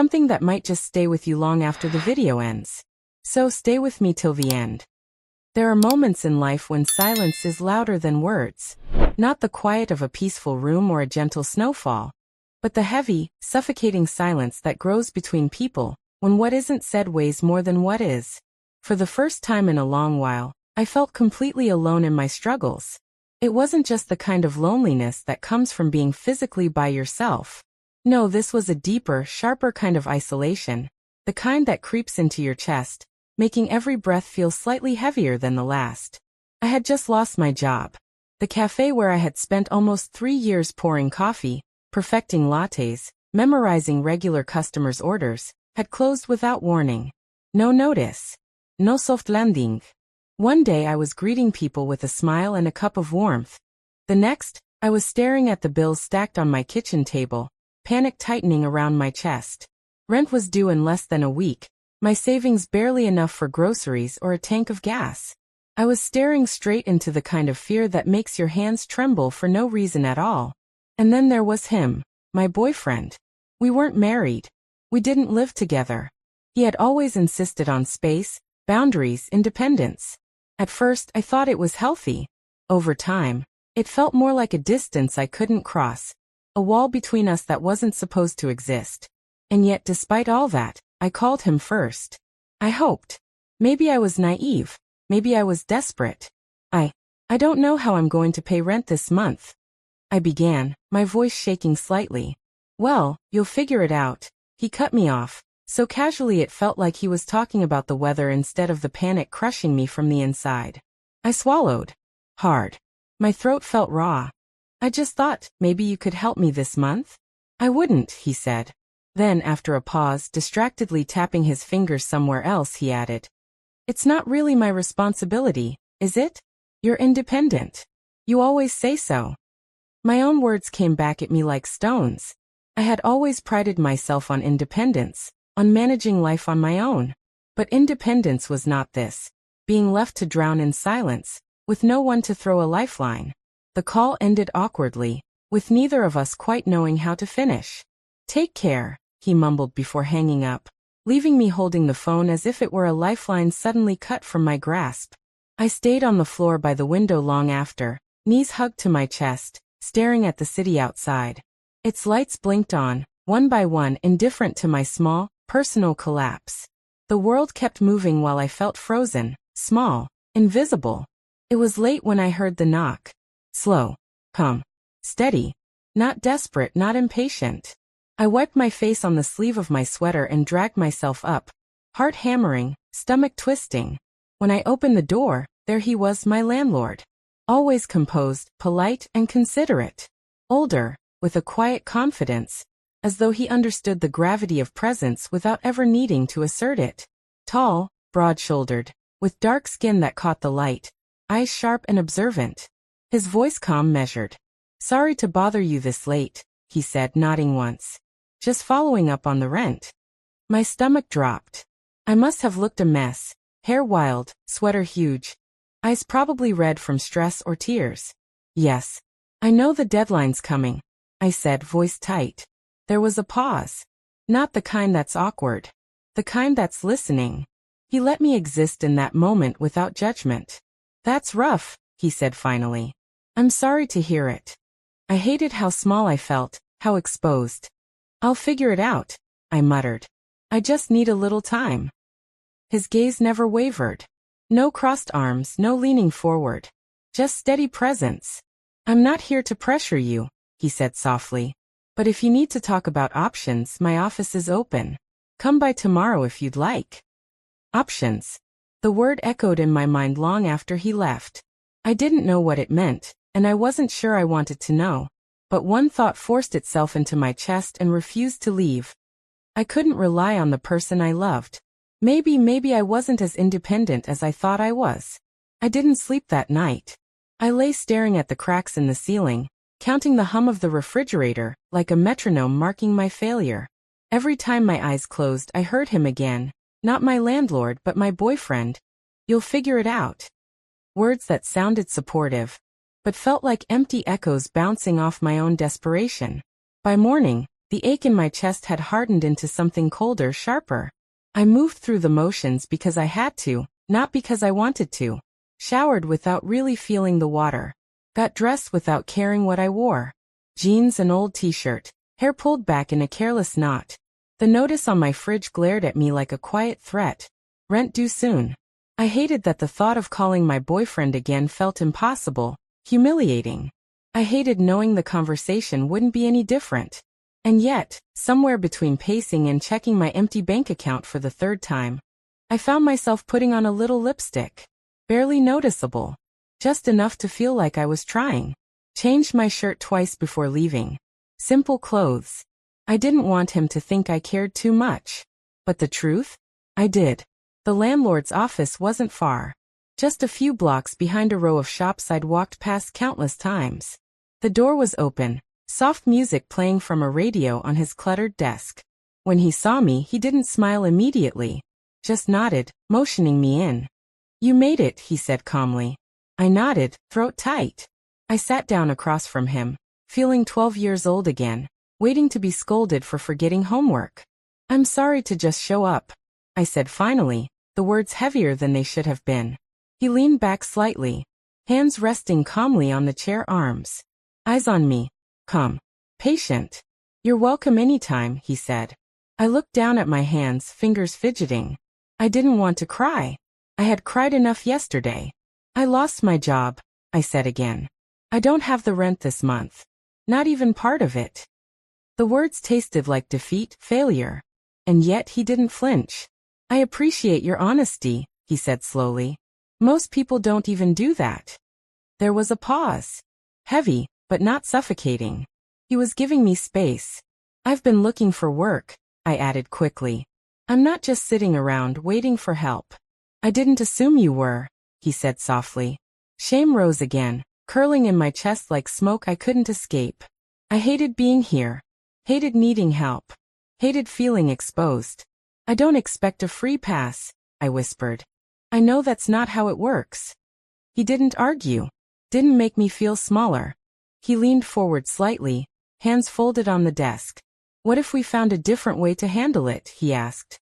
Something that might just stay with you long after the video ends. So stay with me till the end. There are moments in life when silence is louder than words. Not the quiet of a peaceful room or a gentle snowfall, but the heavy, suffocating silence that grows between people, when what isn't said weighs more than what is. For the first time in a long while, I felt completely alone in my struggles. It wasn't just the kind of loneliness that comes from being physically by yourself. No, this was a deeper, sharper kind of isolation, the kind that creeps into your chest, making every breath feel slightly heavier than the last. I had just lost my job. The cafe where I had spent almost 3 years pouring coffee, perfecting lattes, memorizing regular customers' orders, had closed without warning. No notice. No soft landing. One day I was greeting people with a smile and a cup of warmth. The next, I was staring at the bills stacked on my kitchen table, panic tightening around my chest. Rent was due in less than a week, my savings barely enough for groceries or a tank of gas. I was staring straight into the kind of fear that makes your hands tremble for no reason at all. And then there was him, my boyfriend. We weren't married. We didn't live together. He had always insisted on space, boundaries, independence. At first, I thought it was healthy. Over time, it felt more like a distance I couldn't cross, a wall between us that wasn't supposed to exist. And yet, despite all that, I called him first. I hoped. Maybe I was naive. Maybe I was desperate. I don't know how I'm going to pay rent this month. I began, my voice shaking slightly. Well, you'll figure it out. He cut me off, so casually it felt like he was talking about the weather instead of the panic crushing me from the inside. I swallowed. Hard. My throat felt raw. I just thought, maybe you could help me this month? I wouldn't, he said. Then, after a pause, distractedly tapping his fingers somewhere else, he added, "It's not really my responsibility, is it? You're independent. You always say so." My own words came back at me like stones. I had always prided myself on independence, on managing life on my own. But independence was not this, being left to drown in silence, with no one to throw a lifeline. The call ended awkwardly, with neither of us quite knowing how to finish. "Take care," he mumbled before hanging up, leaving me holding the phone as if it were a lifeline suddenly cut from my grasp. I stayed on the floor by the window long after, knees hugged to my chest, staring at the city outside. Its lights blinked on, one by one, indifferent to my small, personal collapse. The world kept moving while I felt frozen, small, invisible. It was late when I heard the knock. Slow. Calm. Steady. Not desperate, not impatient. I wiped my face on the sleeve of my sweater and dragged myself up, heart hammering, stomach twisting. When I opened the door, there he was, my landlord. Always composed, polite, and considerate. Older, with a quiet confidence, as though he understood the gravity of presence without ever needing to assert it. Tall, broad-shouldered, with dark skin that caught the light, eyes sharp and observant. His voice calm, measured. "Sorry to bother you this late," he said, nodding once. "Just following up on the rent." My stomach dropped. I must have looked a mess. Hair wild, sweater huge. Eyes probably red from stress or tears. "Yes. I know the deadline's coming," I said, voice tight. There was a pause. Not the kind that's awkward. The kind that's listening. He let me exist in that moment without judgment. "That's rough," he said finally. "I'm sorry to hear it." I hated how small I felt, how exposed. "I'll figure it out," I muttered. "I just need a little time." His gaze never wavered. No crossed arms, no leaning forward. Just steady presence. "I'm not here to pressure you," he said softly. "But if you need to talk about options, my office is open. Come by tomorrow if you'd like." Options. The word echoed in my mind long after he left. I didn't know what it meant, and I wasn't sure I wanted to know. But one thought forced itself into my chest and refused to leave. I couldn't rely on the person I loved. Maybe I wasn't as independent as I thought I was. I didn't sleep that night. I lay staring at the cracks in the ceiling, counting the hum of the refrigerator, like a metronome marking my failure. Every time my eyes closed, I heard him again. Not my landlord, but my boyfriend. "You'll figure it out." Words that sounded supportive, but felt like empty echoes bouncing off my own desperation. By morning, The ache in my chest had hardened into something colder, sharper. I moved through the motions because I had to, not because I wanted to. Showered without really feeling the water. Got dressed without caring what I wore. Jeans and old t-shirt, hair pulled back in a careless knot. The notice on my fridge glared at me like a quiet threat. Rent due soon. I hated that the thought of calling my boyfriend again felt impossible, humiliating. I hated knowing the conversation wouldn't be any different. And yet, somewhere between pacing and checking my empty bank account for the third time, I found myself putting on a little lipstick. Barely noticeable. Just enough to feel like I was trying. Changed my shirt twice before leaving. Simple clothes. I didn't want him to think I cared too much. But the truth? I did. The landlord's office wasn't far. Just a few blocks behind a row of shops I'd walked past countless times. The door was open. Soft music playing from a radio on his cluttered desk. When he saw me, he didn't smile immediately. Just nodded, motioning me in. "You made it," he said calmly. I nodded, throat tight. I sat down across from him, feeling 12 years old again, waiting to be scolded for forgetting homework. "I'm sorry to just show up," I said finally, the words heavier than they should have been. He leaned back slightly, hands resting calmly on the chair arms. Eyes on me. Calm. Patient. "You're welcome anytime," he said. I looked down at my hands, fingers fidgeting. I didn't want to cry. I had cried enough yesterday. "I lost my job," I said again. "I don't have the rent this month. Not even part of it." The words tasted like defeat, failure. And yet he didn't flinch. "I appreciate your honesty," he said slowly. "Most people don't even do that." There was a pause. Heavy, but not suffocating. He was giving me space. "I've been looking for work," I added quickly. "I'm not just sitting around waiting for help." "I didn't assume you were," he said softly. Shame rose again, curling in my chest like smoke I couldn't escape. I hated being here. Hated needing help. Hated feeling exposed. "I don't expect a free pass," I whispered. "I know that's not how it works." He didn't argue. Didn't make me feel smaller. He leaned forward slightly, hands folded on the desk. "What if we found a different way to handle it?" he asked.